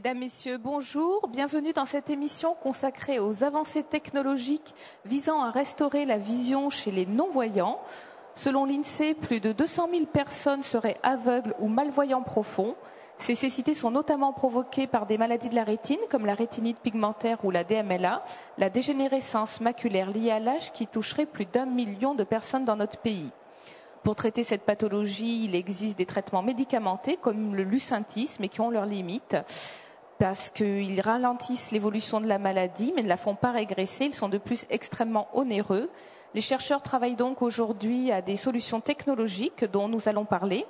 Mesdames, Messieurs, bonjour. Bienvenue dans cette émission consacrée aux avancées technologiques visant à restaurer la vision chez les non-voyants. Selon l'INSEE, plus de 200 000 personnes seraient aveugles ou malvoyants profonds. Ces cécités sont notamment provoquées par des maladies de la rétine, comme la rétinite pigmentaire ou la DMLA, la dégénérescence maculaire liée à l'âge qui toucherait plus d'1 million de personnes dans notre pays. Pour traiter cette pathologie, il existe des traitements médicamentés comme le Lucentis, mais qui ont leurs limites parce qu'ils ralentissent l'évolution de la maladie, mais ne la font pas régresser. Ils sont de plus extrêmement onéreux. Les chercheurs travaillent donc aujourd'hui à des solutions technologiques dont nous allons parler.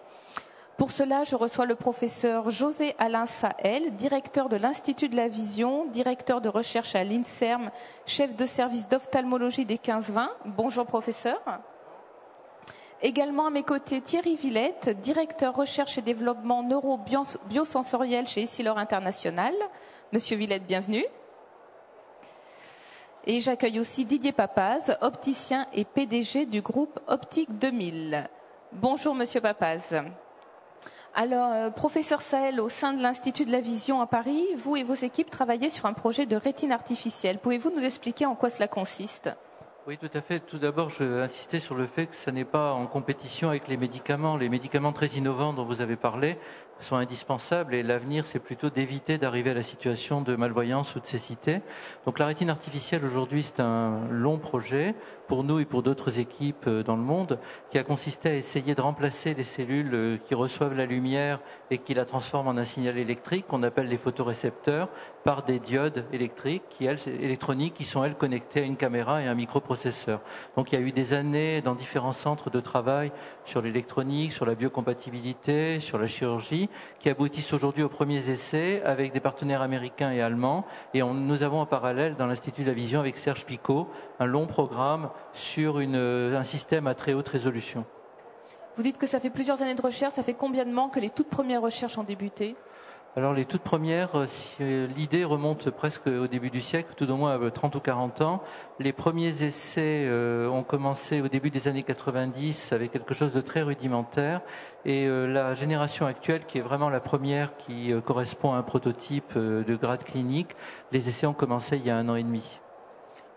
Pour cela, je reçois le professeur José Alain Sahel, directeur de l'Institut de la Vision, directeur de recherche à l'INSERM, chef de service d'ophtalmologie des 15-20. Bonjour professeur. Également à mes côtés, Thierry Villette, directeur recherche et développement neuro-biosensoriel chez Essilor International. Monsieur Villette, bienvenue. Et j'accueille aussi Didier Papaz, opticien et PDG du groupe Optique 2000. Bonjour Monsieur Papaz. Alors, professeur Sahel, au sein de l'Institut de la Vision à Paris, vous et vos équipes travaillez sur un projet de rétine artificielle. Pouvez-vous nous expliquer en quoi cela consiste ? Oui, tout à fait. Tout d'abord, je veux insister sur le fait que ça n'est pas en compétition avec les médicaments. Les médicaments très innovants dont vous avez parlé sont indispensables et l'avenir, c'est plutôt d'éviter d'arriver à la situation de malvoyance ou de cécité. Donc la rétine artificielle, aujourd'hui, c'est un long projet pour nous et pour d'autres équipes dans le monde qui a consisté à essayer de remplacer les cellules qui reçoivent la lumière et qui la transforment en un signal électrique qu'on appelle les photorécepteurs par des diodes électriques électroniques qui sont, elles, connectées à une caméra et un microprocesseur. Donc il y a eu des années dans différents centres de travail sur l'électronique, sur la biocompatibilité, sur la chirurgie, qui aboutissent aujourd'hui aux premiers essais avec des partenaires américains et allemands. Et nous avons en parallèle dans l'Institut de la Vision avec Serge Picot un long programme sur un système à très haute résolution. Vous dites que ça fait plusieurs années de recherche. Ça fait combien de temps que les toutes premières recherches ont débuté ? Alors les toutes premières, l'idée remonte presque au début du siècle, tout au moins à 30 ou 40 ans. Les premiers essais ont commencé au début des années 90 avec quelque chose de très rudimentaire. Et la génération actuelle, qui est vraiment la première qui correspond à un prototype de grade clinique, les essais ont commencé il y a 1 an et demi.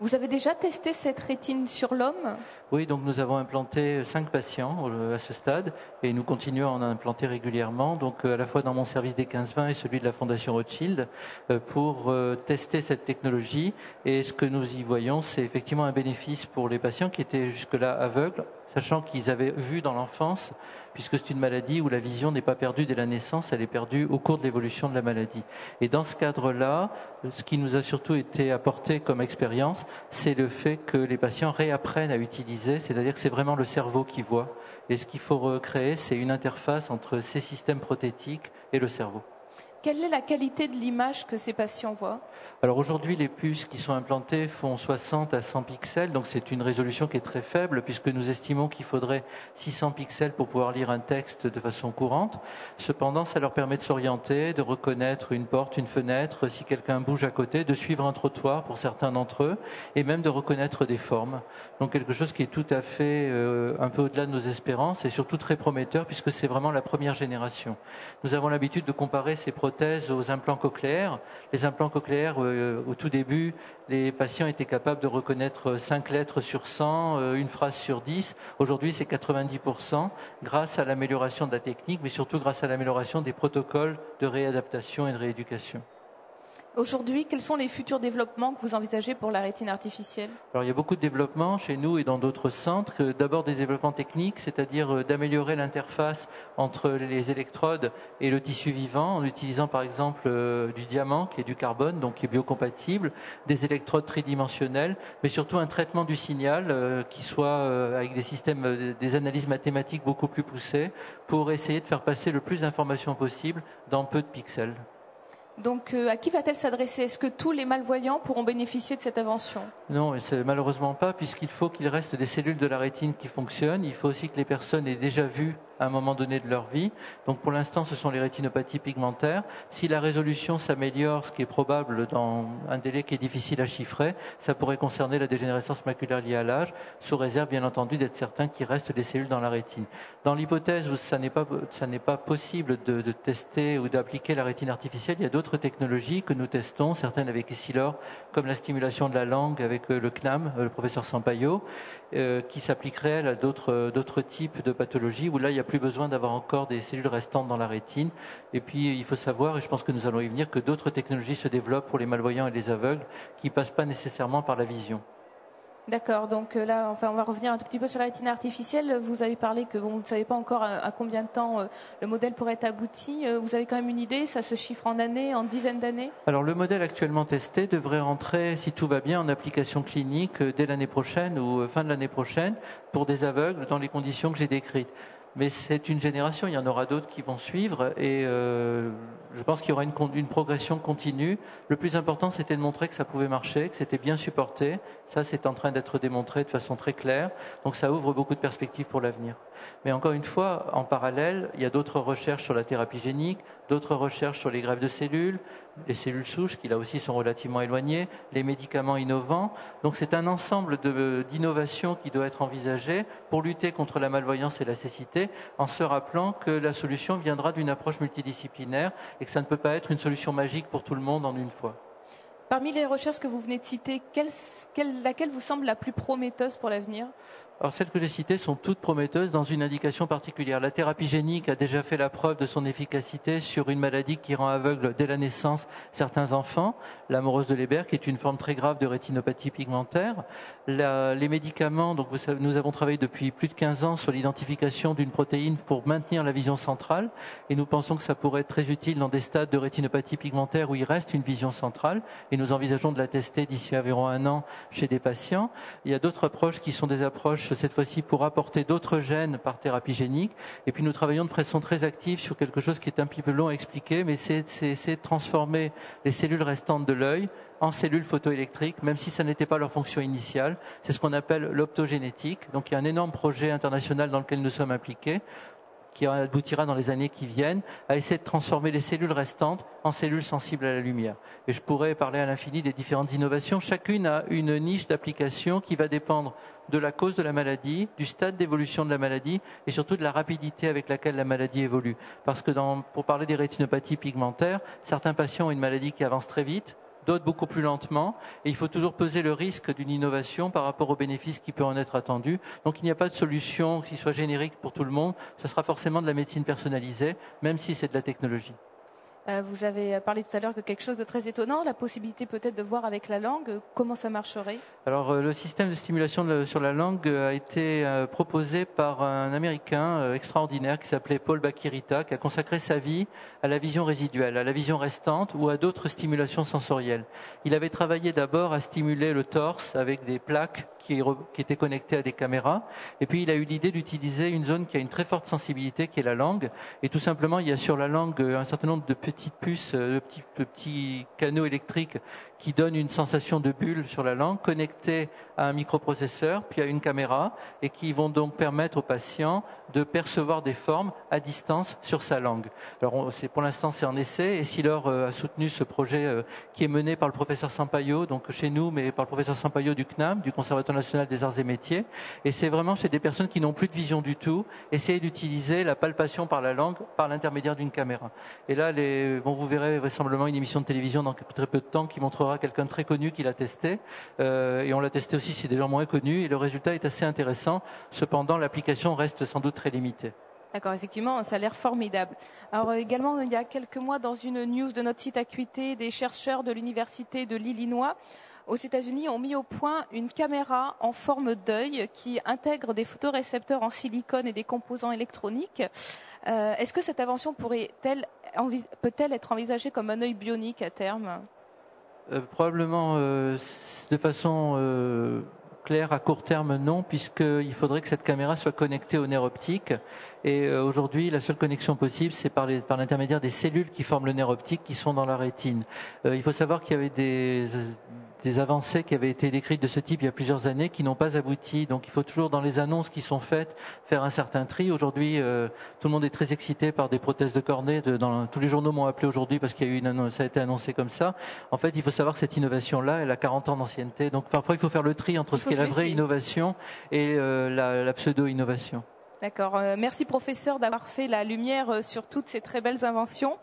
Vous avez déjà testé cette rétine sur l'homme ? Oui, donc nous avons implanté 5 patients à ce stade et nous continuons à en implanter régulièrement, donc à la fois dans mon service des 15-20 et celui de la Fondation Rothschild pour tester cette technologie. Et ce que nous y voyons, c'est effectivement un bénéfice pour les patients qui étaient jusque-là aveugles, sachant qu'ils avaient vu dans l'enfance, puisque c'est une maladie où la vision n'est pas perdue dès la naissance, elle est perdue au cours de l'évolution de la maladie. Et dans ce cadre-là, ce qui nous a surtout été apporté comme expérience, c'est le fait que les patients réapprennent à utiliser, c'est-à-dire que c'est vraiment le cerveau qui voit. Et ce qu'il faut recréer, c'est une interface entre ces systèmes prothétiques et le cerveau. Quelle est la qualité de l'image que ces patients voient ? Alors aujourd'hui, les puces qui sont implantées font 60 à 100 pixels, donc c'est une résolution qui est très faible puisque nous estimons qu'il faudrait 600 pixels pour pouvoir lire un texte de façon courante. Cependant, ça leur permet de s'orienter, de reconnaître une porte, une fenêtre, si quelqu'un bouge à côté, de suivre un trottoir pour certains d'entre eux et même de reconnaître des formes. Donc quelque chose qui est tout à fait un peu au-delà de nos espérances et surtout très prometteur puisque c'est vraiment la première génération. Nous avons l'habitude de comparer ces prothèses aux implants cochléaires. Les implants cochléaires, au tout début, les patients étaient capables de reconnaître 5 lettres sur 100, une phrase sur 10. Aujourd'hui, c'est 90% grâce à l'amélioration de la technique, mais surtout grâce à l'amélioration des protocoles de réadaptation et de rééducation. Aujourd'hui, quels sont les futurs développements que vous envisagez pour la rétine artificielle ? Alors, il y a beaucoup de développements chez nous et dans d'autres centres. D'abord des développements techniques, c'est-à-dire d'améliorer l'interface entre les électrodes et le tissu vivant en utilisant par exemple du diamant qui est du carbone, donc qui est biocompatible, des électrodes tridimensionnelles, mais surtout un traitement du signal qui soit avec des systèmes, des analyses mathématiques beaucoup plus poussées pour essayer de faire passer le plus d'informations possible dans peu de pixels. Donc, à qui va-t-elle s'adresser ? Est-ce que tous les malvoyants pourront bénéficier de cette invention ? Non, et c'est malheureusement pas, puisqu'il faut qu'il reste des cellules de la rétine qui fonctionnent. Il faut aussi que les personnes aient déjà vu à un moment donné de leur vie. Donc pour l'instant, ce sont les rétinopathies pigmentaires. Si la résolution s'améliore, ce qui est probable dans un délai qui est difficile à chiffrer, ça pourrait concerner la dégénérescence maculaire liée à l'âge, sous réserve bien entendu d'être certain qu'il reste des cellules dans la rétine. Dans l'hypothèse où ça n'est pas possible de tester ou d'appliquer la rétine artificielle, il y a d'autres technologies que nous testons, certaines avec Essilor, comme la stimulation de la langue avec le CNAM, le professeur Sampaio, qui s'appliquerait à d'autres types de pathologies où là, il n'y a plus besoin d'avoir encore des cellules restantes dans la rétine. Et puis, il faut savoir, et je pense que nous allons y venir, que d'autres technologies se développent pour les malvoyants et les aveugles qui ne passent pas nécessairement par la vision. D'accord, donc là, enfin, on va revenir un tout petit peu sur la rétine artificielle. Vous avez parlé que vous ne savez pas encore à combien de temps le modèle pourrait être abouti. Vous avez quand même une idée, ça se chiffre en années, en dizaines d'années? Alors le modèle actuellement testé devrait rentrer, si tout va bien, en application clinique dès l'année prochaine ou fin de l'année prochaine pour des aveugles dans les conditions que j'ai décrites. Mais c'est une génération, il y en aura d'autres qui vont suivre et je pense qu'il y aura une progression continue. Le plus important, c'était de montrer que ça pouvait marcher, que c'était bien supporté. Ça, c'est en train d'être démontré de façon très claire. Donc ça ouvre beaucoup de perspectives pour l'avenir. Mais encore une fois, en parallèle, il y a d'autres recherches sur la thérapie génique, d'autres recherches sur les greffes de cellules, les cellules souches qui là aussi sont relativement éloignées, les médicaments innovants. Donc c'est un ensemble d'innovations qui doit être envisagé pour lutter contre la malvoyance et la cécité, en se rappelant que la solution viendra d'une approche multidisciplinaire et que ça ne peut pas être une solution magique pour tout le monde en une fois. Parmi les recherches que vous venez de citer, laquelle vous semble la plus prometteuse pour l'avenir? Alors celles que j'ai citées sont toutes prometteuses dans une indication particulière. La thérapie génique a déjà fait la preuve de son efficacité sur une maladie qui rend aveugle dès la naissance certains enfants, l'amorose de Leber, qui est une forme très grave de rétinopathie pigmentaire. Les médicaments, donc nous avons travaillé depuis plus de 15 ans sur l'identification d'une protéine pour maintenir la vision centrale, et nous pensons que ça pourrait être très utile dans des stades de rétinopathie pigmentaire où il reste une vision centrale, et nous envisageons de la tester d'ici environ 1 an chez des patients. Il y a d'autres approches qui sont des approches cette fois-ci pour apporter d'autres gènes par thérapie génique. Et puis nous travaillons de façon très active sur quelque chose qui est un petit peu long à expliquer, mais c'est de transformer les cellules restantes de l'œil en cellules photoélectriques, même si ça n'était pas leur fonction initiale. C'est ce qu'on appelle l'optogénétique. Donc il y a un énorme projet international dans lequel nous sommes impliqués, qui aboutira dans les années qui viennent, à essayer de transformer les cellules restantes en cellules sensibles à la lumière. Et je pourrais parler à l'infini des différentes innovations. Chacune a une niche d'application qui va dépendre de la cause de la maladie, du stade d'évolution de la maladie et surtout de la rapidité avec laquelle la maladie évolue. Parce que pour parler des rétinopathies pigmentaires, certains patients ont une maladie qui avance très vite, d'autres beaucoup plus lentement, et il faut toujours peser le risque d'une innovation par rapport aux bénéfices qui peut en être attendu. Donc il n'y a pas de solution qui soit générique pour tout le monde, ce sera forcément de la médecine personnalisée, même si c'est de la technologie. Vous avez parlé tout à l'heure de quelque chose de très étonnant, la possibilité peut-être de voir avec la langue. Comment ça marcherait? Alors le système de stimulation sur la langue a été proposé par un Américain extraordinaire qui s'appelait Paul Bakirita, qui a consacré sa vie à la vision résiduelle, à la vision restante ou à d'autres stimulations sensorielles. Il avait travaillé d'abord à stimuler le torse avec des plaques qui étaient connectées à des caméras. Et puis il a eu l'idée d'utiliser une zone qui a une très forte sensibilité, qui est la langue. Et tout simplement, il y a sur la langue un certain nombre de petites puces, de petits canaux électriques qui donnent une sensation de bulle sur la langue, connectée à un microprocesseur, puis à une caméra, et qui vont donc permettre au patient de percevoir des formes à distance sur sa langue. Alors pour l'instant c'est en essai, et Essilor a soutenu ce projet qui est mené par le professeur Sampaio, donc chez nous, mais par le professeur Sampaio du CNAM, du Conservatoire national des arts et métiers, et c'est vraiment chez des personnes qui n'ont plus de vision du tout, essayer d'utiliser la palpation par la langue par l'intermédiaire d'une caméra. Et là, vous verrez vraisemblablement une émission de télévision dans très peu de temps qui montrera quelqu'un de très connu qui l'a testé, et on l'a testé aussi chez des gens moins connus, et le résultat est assez intéressant. Cependant, l'application reste sans doute très limitée. D'accord, effectivement, ça a l'air formidable. Alors également, il y a quelques mois, dans une news de notre site Acuité, des chercheurs de l'université de l'Illinois aux États-Unis ont mis au point une caméra en forme d'œil qui intègre des photorécepteurs en silicone et des composants électroniques. Est-ce que cette invention peut-elle être envisagée comme un œil bionique à terme? Probablement de façon claire à court terme non, puisqu'il faudrait que cette caméra soit connectée au nerf optique. Et aujourd'hui, la seule connexion possible, c'est par l'intermédiaire des cellules qui forment le nerf optique qui sont dans la rétine. Il faut savoir qu'il y avait des des avancées qui avaient été décrites de ce type il y a plusieurs années qui n'ont pas abouti. Donc il faut toujours, dans les annonces qui sont faites, faire un certain tri. Aujourd'hui, tout le monde est très excité par des prothèses de cornet. Tous les journaux m'ont appelé aujourd'hui parce qu'il y a eu ça a été annoncé comme ça. En fait, il faut savoir que cette innovation-là, elle a 40 ans d'ancienneté. Donc parfois, il faut faire le tri entre ce qui est la vraie innovation et la pseudo-innovation. D'accord. Merci professeur d'avoir fait la lumière sur toutes ces très belles inventions.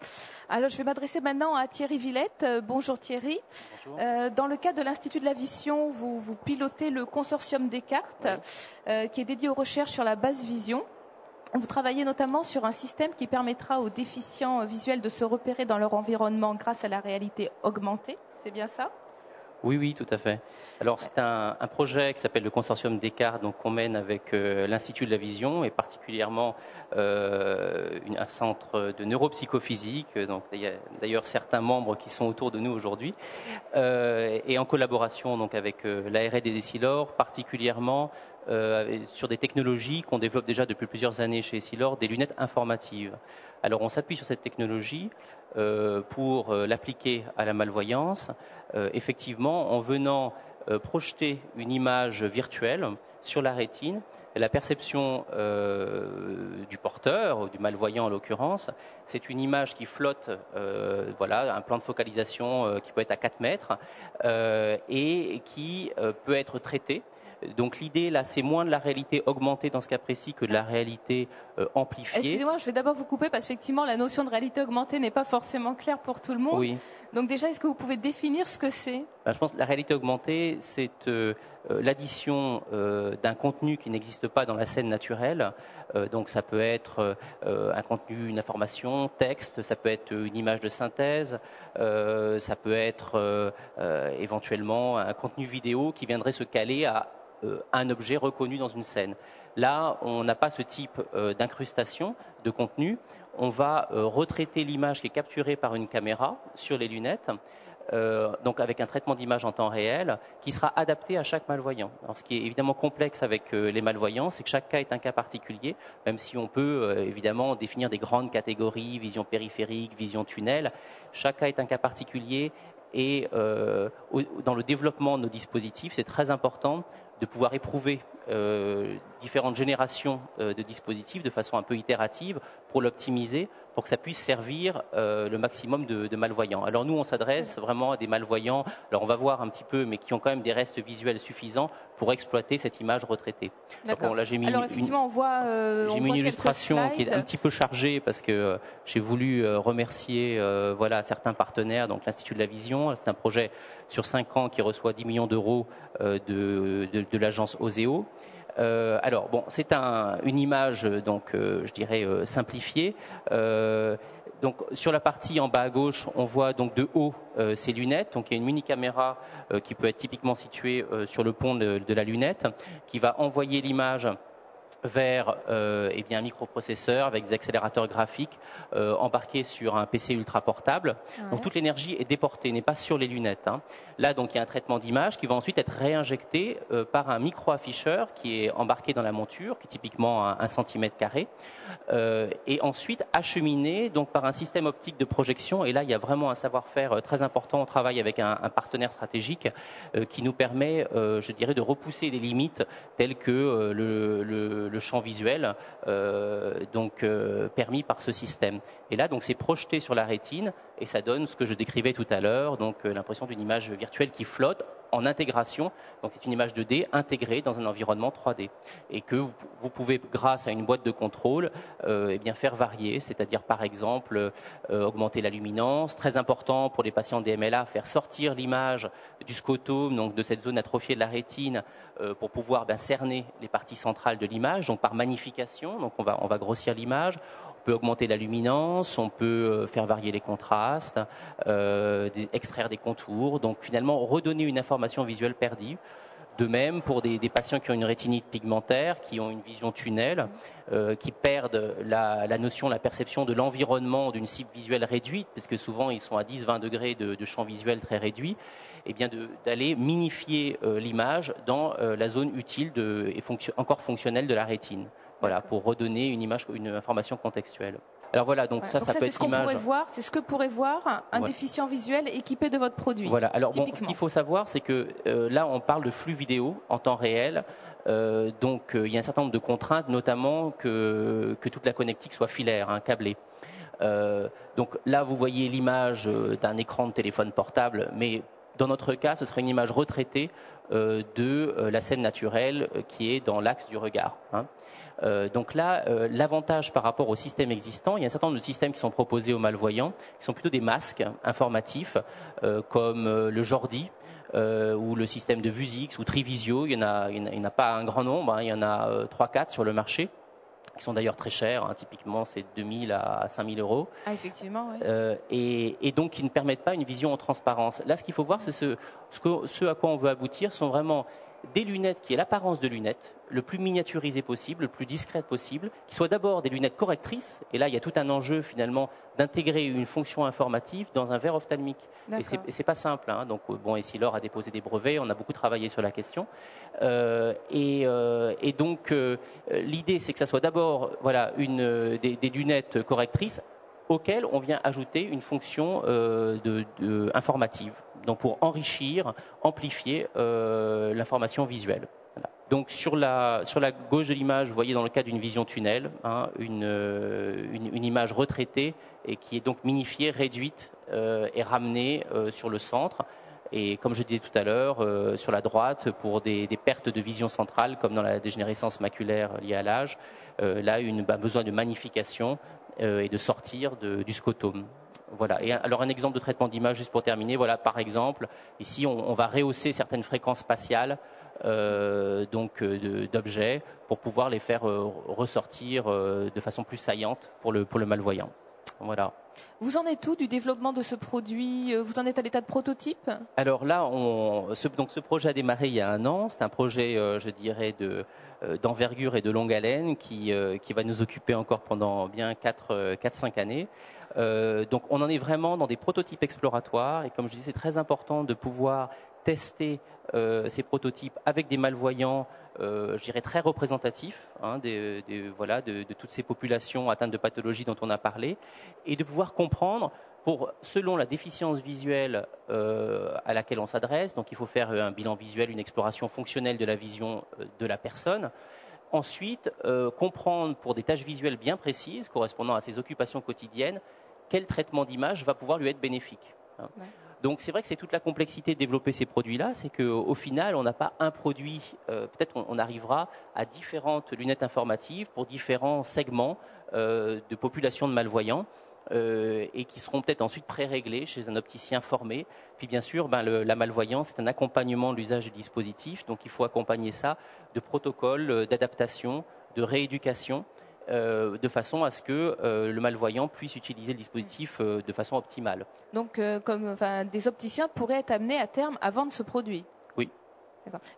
Alors je vais m'adresser maintenant à Thierry Villette. Bonjour Thierry. Bonjour. Dans le cadre de l'Institut de la Vision, vous pilotez le consortium Descartes, qui est dédié aux recherches sur la basse vision. Vous travaillez notamment sur un système qui permettra aux déficients visuels de se repérer dans leur environnement grâce à la réalité augmentée. C'est bien ça ? Oui, tout à fait. Alors c'est un projet qui s'appelle le Consortium Descartes, donc qu'on mène avec l'Institut de la Vision et particulièrement un centre de neuropsychophysique. Donc d'ailleurs certains membres qui sont autour de nous aujourd'hui et en collaboration donc avec l'ARD d'Essilor, particulièrement sur des technologies qu'on développe déjà depuis plusieurs années chez Essilor, des lunettes informatives. Alors on s'appuie sur cette technologie pour l'appliquer à la malvoyance, effectivement en venant projeter une image virtuelle sur la rétine. La perception du porteur, du malvoyant en l'occurrence, c'est une image qui flotte, un plan de focalisation qui peut être à 4 mètres et qui peut être traité. Donc l'idée là, c'est moins de la réalité augmentée dans ce cas précis que de la réalité amplifiée. Excusez-moi, je vais d'abord vous couper parce qu'effectivement la notion de réalité augmentée n'est pas forcément claire pour tout le monde. Oui. Donc déjà, est-ce que vous pouvez définir ce que c'est ? Je pense que la réalité augmentée, c'est l'addition d'un contenu qui n'existe pas dans la scène naturelle. Donc ça peut être un contenu, une information, texte, ça peut être une image de synthèse, ça peut être éventuellement un contenu vidéo qui viendrait se caler à un objet reconnu dans une scène. Là, on n'a pas ce type d'incrustation de contenu. On va retraiter l'image qui est capturée par une caméra sur les lunettes, donc avec un traitement d'image en temps réel qui sera adapté à chaque malvoyant. Alors, ce qui est évidemment complexe avec les malvoyants, c'est que chaque cas est un cas particulier, même si on peut évidemment définir des grandes catégories, vision périphérique, vision tunnel. Chaque cas est un cas particulier et dans le développement de nos dispositifs, c'est très important de pouvoir éprouver différentes générations de dispositifs de façon un peu itérative pour l'optimiser, pour que ça puisse servir le maximum de malvoyants. Alors nous, on s'adresse vraiment à des malvoyants, alors on va voir un petit peu, mais qui ont quand même des restes visuels suffisants pour exploiter cette image retraitée. D'accord. Bon, là, j'ai mis effectivement, on voit une illustration qui est un petit peu chargée parce que j'ai voulu remercier certains partenaires, donc l'Institut de la Vision. C'est un projet sur 5 ans qui reçoit 10 millions d'euros de l'agence Oseo. Alors bon, c'est une image donc je dirais simplifiée. Donc sur la partie en bas à gauche, on voit donc de haut ces lunettes. Donc il y a une mini caméra qui peut être typiquement située sur le pont de la lunette, qui va envoyer l'image vers un microprocesseur avec des accélérateurs graphiques embarqués sur un PC ultra portable. Ouais. Donc toute l'énergie est déportée, n'est pas sur les lunettes. Là, donc il y a un traitement d'image qui va ensuite être réinjecté par un micro-afficheur qui est embarqué dans la monture, qui est typiquement 1 cm², et ensuite acheminé donc par un système optique de projection. Et là, il y a vraiment un savoir-faire très important. On travaille avec un partenaire stratégique qui nous permet, je dirais, de repousser des limites telles que le champ visuel permis par ce système. Et là, donc, c'est projeté sur la rétine et ça donne ce que je décrivais tout à l'heure, donc l'impression d'une image virtuelle qui flotte en intégration. Donc, c'est une image 2D intégrée dans un environnement 3D et que vous pouvez, grâce à une boîte de contrôle, faire varier, c'est-à-dire par exemple augmenter la luminance. Très important pour les patients DMLA, faire sortir l'image du scotome, donc de cette zone atrophiée de la rétine, pour pouvoir cerner les parties centrales de l'image, donc par magnification. Donc on va grossir l'image. On peut augmenter la luminance, on peut faire varier les contrastes, extraire des contours, donc finalement redonner une information visuelle perdue. De même pour des patients qui ont une rétinite pigmentaire, qui ont une vision tunnel, qui perdent la notion, la perception de l'environnement d'une cible visuelle réduite, parce que souvent ils sont à 10-20 degrés de champ visuel très réduit, et bien d'aller minifier l'image dans la zone utile et encore fonctionnelle de la rétine. Voilà, pour redonner une image, une information contextuelle. Alors voilà, donc ça peut être image. C'est ce que pourrait voir un déficient visuel équipé de votre produit. Voilà. Alors bon, ce qu'il faut savoir, c'est que là, on parle de flux vidéo en temps réel. Donc il y a un certain nombre de contraintes, notamment que toute la connectique soit filaire, câblée. Donc là, vous voyez l'image d'un écran de téléphone portable, mais dans notre cas, ce serait une image retraitée de la scène naturelle qui est dans l'axe du regard. Donc là, l'avantage par rapport au système existant, il y a un certain nombre de systèmes qui sont proposés aux malvoyants, qui sont plutôt des masques informatifs, comme le Jordi, ou le système de Vuzix ou Trivisio. Il y en a pas un grand nombre, il y en a 3-4 sur le marché, qui sont d'ailleurs très chers, typiquement c'est 2000 à 5000 euros. Ah, effectivement, oui. Et donc qui ne permettent pas une vision en transparence. Là, ce qu'il faut voir, c'est ce à quoi on veut aboutir sont vraiment des lunettes qui aient l'apparence de lunettes, le plus miniaturisé possible, le plus discrète possible, qui soient d'abord des lunettes correctrices, et là il y a tout un enjeu finalement d'intégrer une fonction informative dans un verre ophtalmique. Et c'est pas simple, donc bon, Essilor a déposé des brevets, on a beaucoup travaillé sur la question, et donc l'idée c'est que ça soit d'abord des lunettes correctrices auxquelles on vient ajouter une fonction informative, donc pour enrichir, amplifier l'information visuelle. Voilà. Donc sur la gauche de l'image, vous voyez dans le cas d'une vision tunnel, une image retraitée et qui est donc minifiée, réduite et ramenée sur le centre. Et comme je disais tout à l'heure, sur la droite, pour des pertes de vision centrale, comme dans la dégénérescence maculaire liée à l'âge, là, besoin de magnification et de sortir du scotome. Voilà. Et alors un exemple de traitement d'image, juste pour terminer, voilà, par exemple, ici on va rehausser certaines fréquences spatiales d'objets pour pouvoir les faire ressortir de façon plus saillante pour le malvoyant. Voilà. Vous en êtes où du développement de ce produit? Vous en êtes à l'état de prototype? Alors là, ce projet a démarré il y a 1 an. C'est un projet, je dirais, d'envergure et de longue haleine qui va nous occuper encore pendant bien 4-5 années. Donc on en est vraiment dans des prototypes exploratoires et comme je disais, c'est très important de pouvoir tester ces prototypes avec des malvoyants, je dirais très représentatifs, de toutes ces populations atteintes de pathologies dont on a parlé, et de pouvoir comprendre selon la déficience visuelle à laquelle on s'adresse. Donc il faut faire un bilan visuel, une exploration fonctionnelle de la vision de la personne. Ensuite, comprendre pour des tâches visuelles bien précises, correspondant à ses occupations quotidiennes, quel traitement d'image va pouvoir lui être bénéfique. Ouais. Donc c'est vrai que c'est toute la complexité de développer ces produits-là, c'est qu'au final, on n'a pas un produit, peut-être on arrivera à différentes lunettes informatives pour différents segments de population de malvoyants. Et qui seront peut-être ensuite pré-réglés chez un opticien formé. Puis bien sûr, la malvoyance, c'est un accompagnement de l'usage du dispositif, donc il faut accompagner ça de protocoles, d'adaptation, de rééducation, de façon à ce que le malvoyant puisse utiliser le dispositif de façon optimale. Donc, des opticiens pourraient être amenés à terme à vendre ce produit? Oui.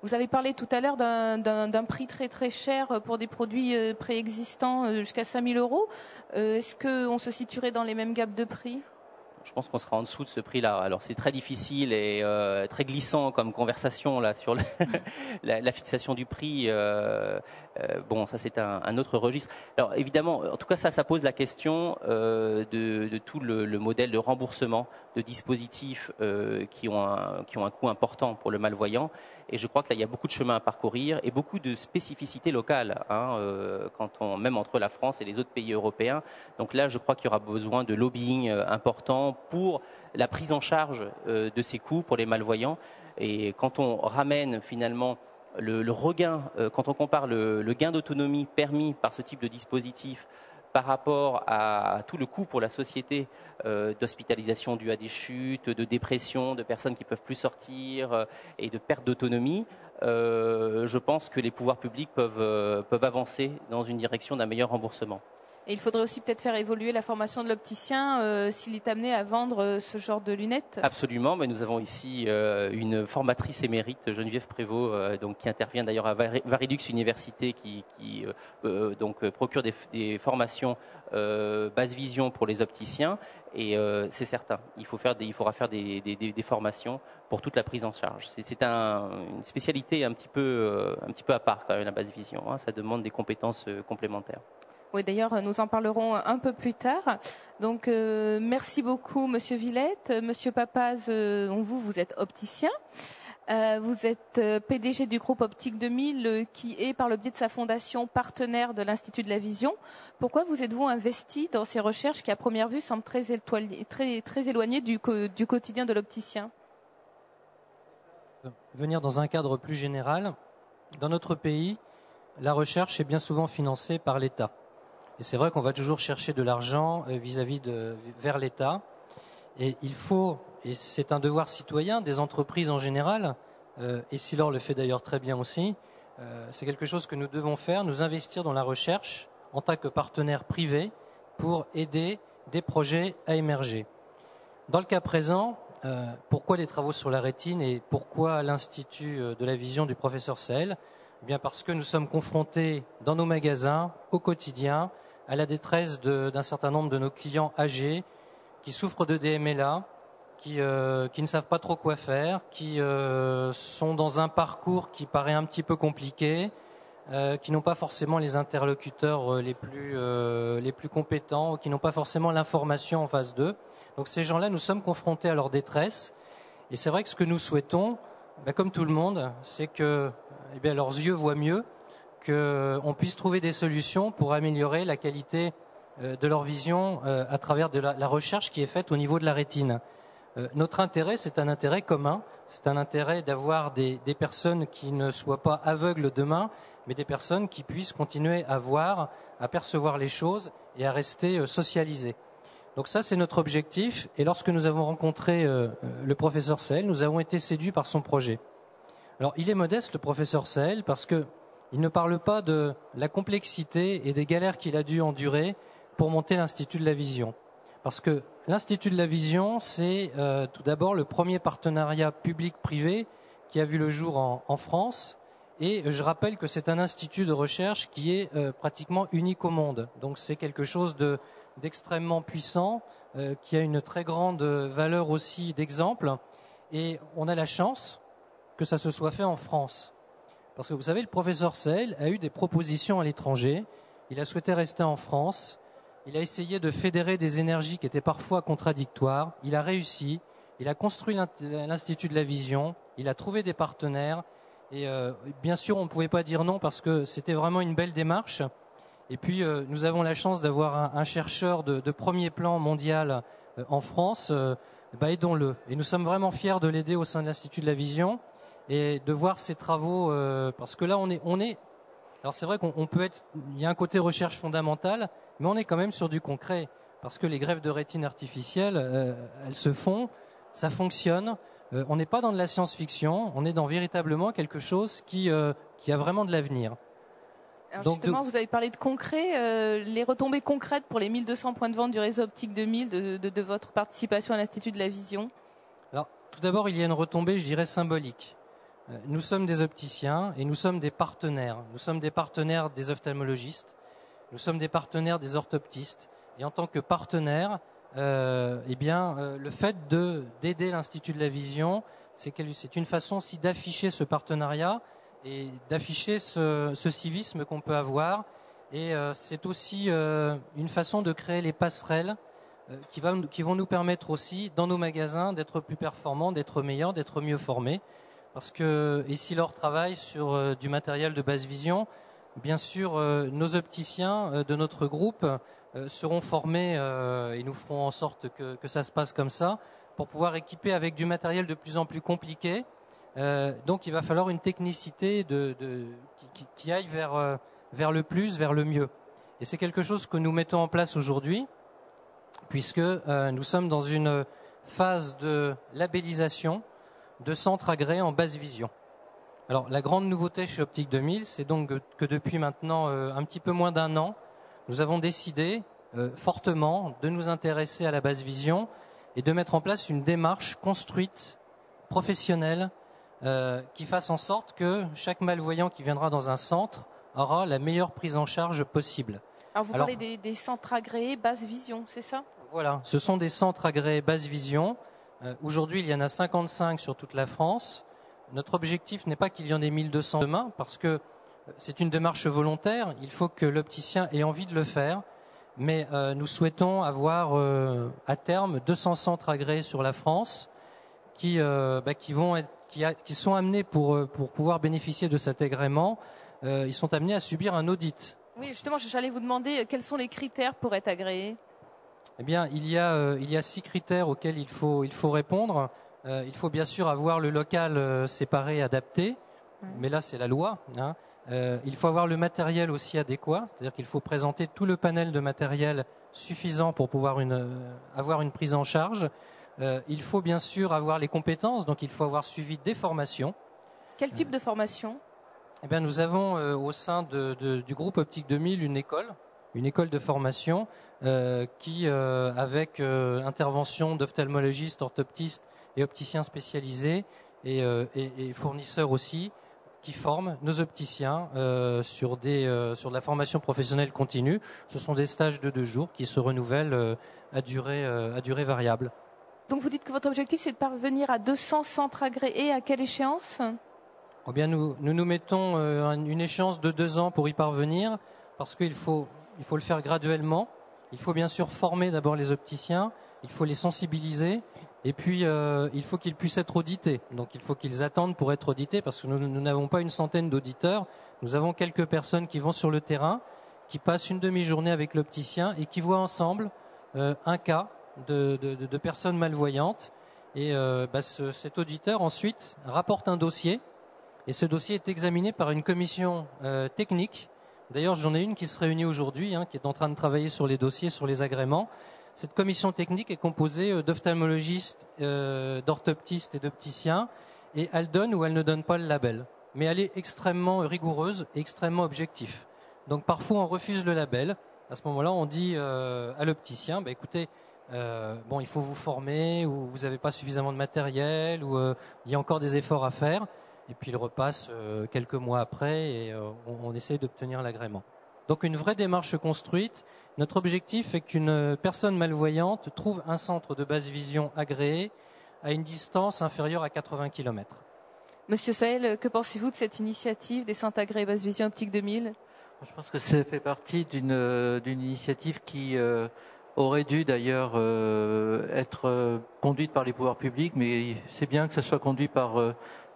Vous avez parlé tout à l'heure d'un prix très très cher pour des produits préexistants jusqu'à 5000 euros. Est-ce qu'on se situerait dans les mêmes gammes de prix? Je pense qu'on sera en dessous de ce prix-là. Alors c'est très difficile et très glissant comme conversation là sur la fixation du prix. Bon, ça c'est un autre registre. Alors évidemment, en tout cas ça pose la question de tout le modèle de remboursement de dispositifs qui ont un coût important pour le malvoyant. Et je crois que là il y a beaucoup de chemin à parcourir et beaucoup de spécificités locales, même entre la France et les autres pays européens. Donc là, je crois qu'il y aura besoin de lobbying important pour la prise en charge de ces coûts pour les malvoyants. Et quand on ramène finalement le regain, quand on compare le gain d'autonomie permis par ce type de dispositif par rapport à tout le coût pour la société d'hospitalisation due à des chutes, de dépression, de personnes qui ne peuvent plus sortir et de perte d'autonomie, je pense que les pouvoirs publics peuvent avancer dans une direction d'un meilleur remboursement. Et il faudrait aussi peut-être faire évoluer la formation de l'opticien s'il est amené à vendre ce genre de lunettes. Absolument, mais nous avons ici une formatrice émérite, Geneviève Prévost, qui intervient d'ailleurs à Varilux Université, qui procure des formations basse vision pour les opticiens. Et c'est certain, il faudra faire des formations pour toute la prise en charge. C'est une spécialité un petit peu à part quand même, la basse vision. Ça demande des compétences complémentaires. Oui, d'ailleurs, nous en parlerons un peu plus tard. Donc, merci beaucoup, Monsieur Villette. Monsieur Papaz, vous êtes opticien. Vous êtes PDG du groupe Optique 2000, qui est, par le biais de sa fondation, partenaire de l'Institut de la Vision. Pourquoi vous êtes-vous investi dans ces recherches qui, à première vue, semblent très éloignées du quotidien de l'opticien? Venir dans un cadre plus général, dans notre pays, la recherche est bien souvent financée par l'État. Et c'est vrai qu'on va toujours chercher de l'argent vers l'État. Et il faut, et c'est un devoir citoyen des entreprises en général, et Silor le fait d'ailleurs très bien aussi, c'est quelque chose que nous devons faire, nous investir dans la recherche en tant que partenaire privé pour aider des projets à émerger. Dans le cas présent, pourquoi les travaux sur la rétine et pourquoi l'Institut de la Vision du professeur Sahel? Eh bien parce que nous sommes confrontés dans nos magasins au quotidien à la détresse d'un certain nombre de nos clients âgés qui souffrent de DMLA, qui ne savent pas trop quoi faire, qui sont dans un parcours qui paraît un petit peu compliqué, qui n'ont pas forcément les interlocuteurs les plus compétents, qui n'ont pas forcément l'information en face d'eux. Donc ces gens-là, nous sommes confrontés à leur détresse. Et c'est vrai que ce que nous souhaitons, comme tout le monde, c'est que leurs yeux voient mieux, qu'on puisse trouver des solutions pour améliorer la qualité de leur vision à travers de la recherche qui est faite au niveau de la rétine. Notre intérêt, c'est un intérêt commun, c'est un intérêt d'avoir des personnes qui ne soient pas aveugles demain, mais des personnes qui puissent continuer à voir, à percevoir les choses et à rester socialisées. Donc ça, c'est notre objectif. Et lorsque nous avons rencontré le professeur Sahel, nous avons été séduits par son projet. Alors, il est modeste, le professeur Sahel, parce que il ne parle pas de la complexité et des galères qu'il a dû endurer pour monter l'Institut de la Vision. Parce que l'Institut de la Vision, c'est tout d'abord le premier partenariat public-privé qui a vu le jour en France. Et je rappelle que c'est un institut de recherche qui est pratiquement unique au monde. Donc c'est quelque chose d'extrêmement puissant, qui a une très grande valeur aussi d'exemple. Et on a la chance que ça se soit fait en France. Parce que vous savez, le professeur Sahel a eu des propositions à l'étranger. Il a souhaité rester en France. Il a essayé de fédérer des énergies qui étaient parfois contradictoires. Il a réussi. Il a construit l'Institut de la Vision. Il a trouvé des partenaires. Et bien sûr, on ne pouvait pas dire non parce que c'était vraiment une belle démarche. Et puis, nous avons la chance d'avoir un chercheur de premier plan mondial en France. Aidons-le. Et nous sommes vraiment fiers de l'aider au sein de l'Institut de la Vision et de voir ses travaux. Parce que là, on est. Alors c'est vrai qu'on peut être. Il y a un côté recherche fondamentale, mais on est quand même sur du concret. Parce que les greffes de rétine artificielle, elles se font, ça fonctionne. On n'est pas dans de la science-fiction, on est dans véritablement quelque chose qui a vraiment de l'avenir. Alors justement, vous avez parlé de concret, les retombées concrètes pour les 1200 points de vente du réseau Optique 2000 de votre participation à l'Institut de la Vision. Alors, tout d'abord, il y a une retombée, je dirais, symbolique. Nous sommes des opticiens et nous sommes des partenaires. Nous sommes des partenaires des ophtalmologistes, nous sommes des partenaires des orthoptistes. Et en tant que partenaires, le fait d'aider l'Institut de la Vision, c'est une façon aussi d'afficher ce partenariat et d'afficher ce civisme qu'on peut avoir. Et c'est aussi une façon de créer les passerelles qui vont nous permettre aussi, dans nos magasins, d'être plus performants, d'être meilleurs, d'être mieux formés. Parce que ici, leur travail sur du matériel de basse vision, bien sûr, nos opticiens de notre groupe seront formés et nous ferons en sorte que ça se passe comme ça pour pouvoir équiper avec du matériel de plus en plus compliqué. Donc il va falloir une technicité qui aille vers le plus, vers le mieux. Et c'est quelque chose que nous mettons en place aujourd'hui puisque nous sommes dans une phase de labellisation de centres agréés en basse vision. Alors la grande nouveauté chez Optique 2000, c'est donc que depuis maintenant un petit peu moins d'un an, nous avons décidé fortement de nous intéresser à la basse vision et de mettre en place une démarche construite, professionnelle, qui fasse en sorte que chaque malvoyant qui viendra dans un centre aura la meilleure prise en charge possible. Alors vous parlez des centres agréés basse vision, c'est ça? Voilà, ce sont des centres agréés basse vision. Aujourd'hui, il y en a 55 sur toute la France. Notre objectif n'est pas qu'il y en ait 1200 demain, parce que c'est une démarche volontaire. Il faut que l'opticien ait envie de le faire. Mais nous souhaitons avoir à terme 200 centres agréés sur la France qui sont amenés pour pouvoir bénéficier de cet agrément. Ils sont amenés à subir un audit. Oui, justement, j'allais vous demander quels sont les critères pour être agréé. Eh bien, il y a 6 critères auxquels il faut répondre. Il faut bien sûr avoir le local séparé, adapté, mais là c'est la loi. Hein. Il faut avoir le matériel aussi adéquat, c'est-à-dire qu'il faut présenter tout le panel de matériel suffisant pour pouvoir avoir une prise en charge. Il faut bien sûr avoir les compétences, donc il faut avoir suivi des formations. Quel type de formation? Eh bien, nous avons au sein du groupe Optique 2000 une école de formation qui, avec intervention d'ophtalmologistes, orthoptistes et opticiens spécialisés et fournisseurs aussi, qui forment nos opticiens sur de la formation professionnelle continue. Ce sont des stages de 2 jours qui se renouvellent à durée variable. Donc vous dites que votre objectif c'est de parvenir à 200 centres agréés. À quelle échéance? Eh bien, nous mettons une échéance de 2 ans pour y parvenir, parce qu'il faut le faire graduellement. Il faut bien sûr former d'abord les opticiens, il faut les sensibiliser, et puis il faut qu'ils puissent être audités. Donc il faut qu'ils attendent pour être audités, parce que nous n'avons pas une centaine d'auditeurs. Nous avons quelques personnes qui vont sur le terrain, qui passent une demi-journée avec l'opticien et qui voient ensemble un cas de personnes malvoyantes. Et cet auditeur ensuite rapporte un dossier. Et ce dossier est examiné par une commission technique. D'ailleurs, j'en ai une qui se réunit aujourd'hui, qui est en train de travailler sur les dossiers, sur les agréments. Cette commission technique est composée d'ophtalmologistes, d'orthoptistes et d'opticiens, et elle donne ou elle ne donne pas le label. Mais elle est extrêmement rigoureuse et extrêmement objective. Donc parfois, on refuse le label. À ce moment-là, on dit à l'opticien, écoutez, il faut vous former, ou vous n'avez pas suffisamment de matériel, ou il y a encore des efforts à faire. Et puis il repasse quelques mois après et on essaye d'obtenir l'agrément. Donc une vraie démarche construite. Notre objectif est qu'une personne malvoyante trouve un centre de basse vision agréé à une distance inférieure à 80 km. Monsieur Sahel, que pensez-vous de cette initiative des centres agréés basse vision Optique 2000? Je pense que ça fait partie d'une initiative qui aurait dû d'ailleurs être conduite par les pouvoirs publics, mais c'est bien que ça soit conduit par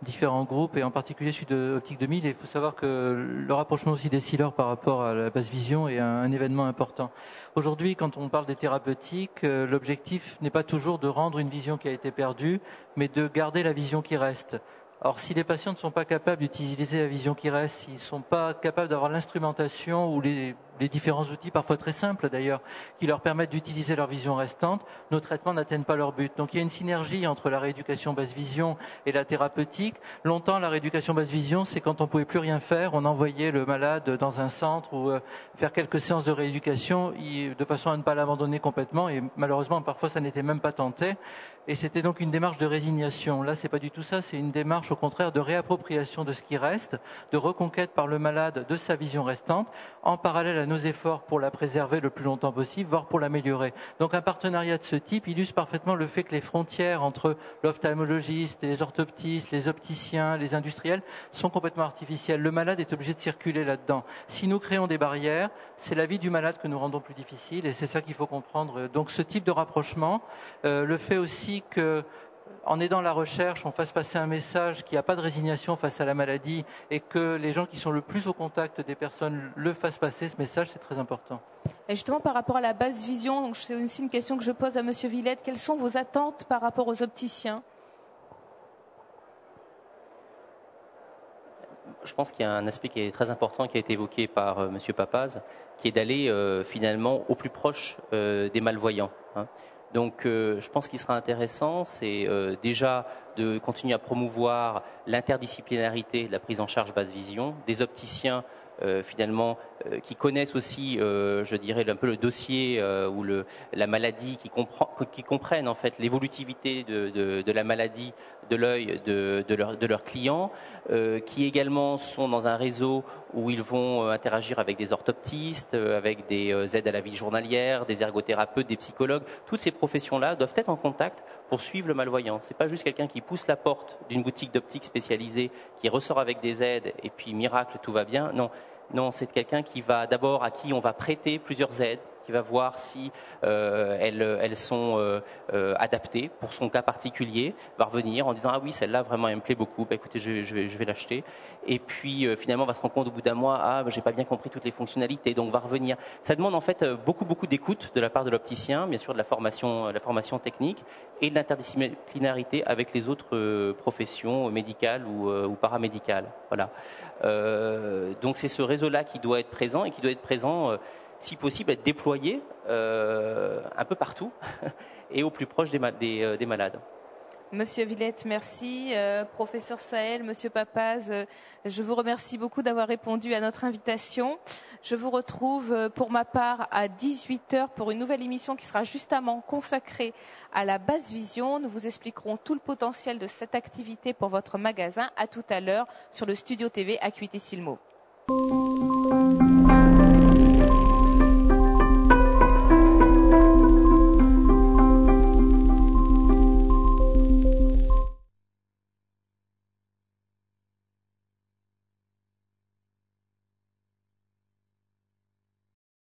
différents groupes, et en particulier celui de Optique 2000. Et il faut savoir que le rapprochement aussi des Silor par rapport à la basse vision est un événement important. Aujourd'hui, quand on parle des thérapeutiques, l'objectif n'est pas toujours de rendre une vision qui a été perdue, mais de garder la vision qui reste. Alors, si les patients ne sont pas capables d'utiliser la vision qui reste, s'ils ne sont pas capables d'avoir l'instrumentation ou les différents outils, parfois très simples d'ailleurs, qui leur permettent d'utiliser leur vision restante, nos traitements n'atteignent pas leur but. Donc il y a une synergie entre la rééducation basse vision et la thérapeutique. Longtemps, la rééducation basse vision, c'est quand on ne pouvait plus rien faire, on envoyait le malade dans un centre ou faire quelques séances de rééducation de façon à ne pas l'abandonner complètement, et malheureusement, parfois, ça n'était même pas tenté. Et c'était donc une démarche de résignation. Là, c'est pas du tout ça, c'est une démarche au contraire de réappropriation de ce qui reste, de reconquête par le malade de sa vision restante, en parallèle à nos efforts pour la préserver le plus longtemps possible, voire pour l'améliorer. Donc un partenariat de ce type illustre parfaitement le fait que les frontières entre l'ophtalmologiste, les orthoptistes, les opticiens, les industriels sont complètement artificielles. Le malade est obligé de circuler là-dedans. Si nous créons des barrières, c'est la vie du malade que nous rendons plus difficile, et c'est ça qu'il faut comprendre. Donc ce type de rapprochement, le fait aussi que, en aidant la recherche, on fasse passer un message qu'il n'y a pas de résignation face à la maladie, et que les gens qui sont le plus au contact des personnes le fassent passer, ce message, c'est très important. Et justement, par rapport à la basse vision, donc c'est aussi une question que je pose à Monsieur Villette, quelles sont vos attentes par rapport aux opticiens? Je pense qu'il y a un aspect qui est très important, qui a été évoqué par Monsieur Papaz, qui est d'aller finalement au plus proche des malvoyants. Donc je pense qu'il sera intéressant, c'est déjà de continuer à promouvoir l'interdisciplinarité de la prise en charge basse vision, des opticiens qui connaissent aussi, je dirais, un peu le dossier ou la maladie, qui comprennent en fait l'évolutivité de la maladie de l'œil de leurs clients, qui également sont dans un réseau où ils vont interagir avec des orthoptistes, avec des aides à la vie journalière, des ergothérapeutes, des psychologues. Toutes ces professions-là doivent être en contact pour suivre le malvoyant. C'est pas juste quelqu'un qui pousse la porte d'une boutique d'optique spécialisée, qui ressort avec des aides et puis miracle, tout va bien. Non, c'est quelqu'un qui va d'abord à qui on va prêter plusieurs aides, qui va voir si elles sont adaptées pour son cas particulier, va revenir en disant ah oui celle-là vraiment elle me plaît beaucoup, bah, écoutez je vais l'acheter, et puis finalement on va se rendre compte au bout d'un mois ah j'ai pas bien compris toutes les fonctionnalités, donc va revenir. Ça demande en fait beaucoup d'écoute de la part de l'opticien, bien sûr de la formation technique et de l'interdisciplinarité avec les autres professions médicales ou paramédicales. Voilà. Donc c'est ce réseau-là qui doit être présent et qui doit être présent si possible, être déployé un peu partout et au plus proche des malades. Monsieur Villette, merci. Professeur Sahel, Monsieur Papaz, je vous remercie beaucoup d'avoir répondu à notre invitation. Je vous retrouve pour ma part à 18h pour une nouvelle émission qui sera justement consacrée à la basse vision. Nous vous expliquerons tout le potentiel de cette activité pour votre magasin. À tout à l'heure sur le Studio TV Acuité Silmo.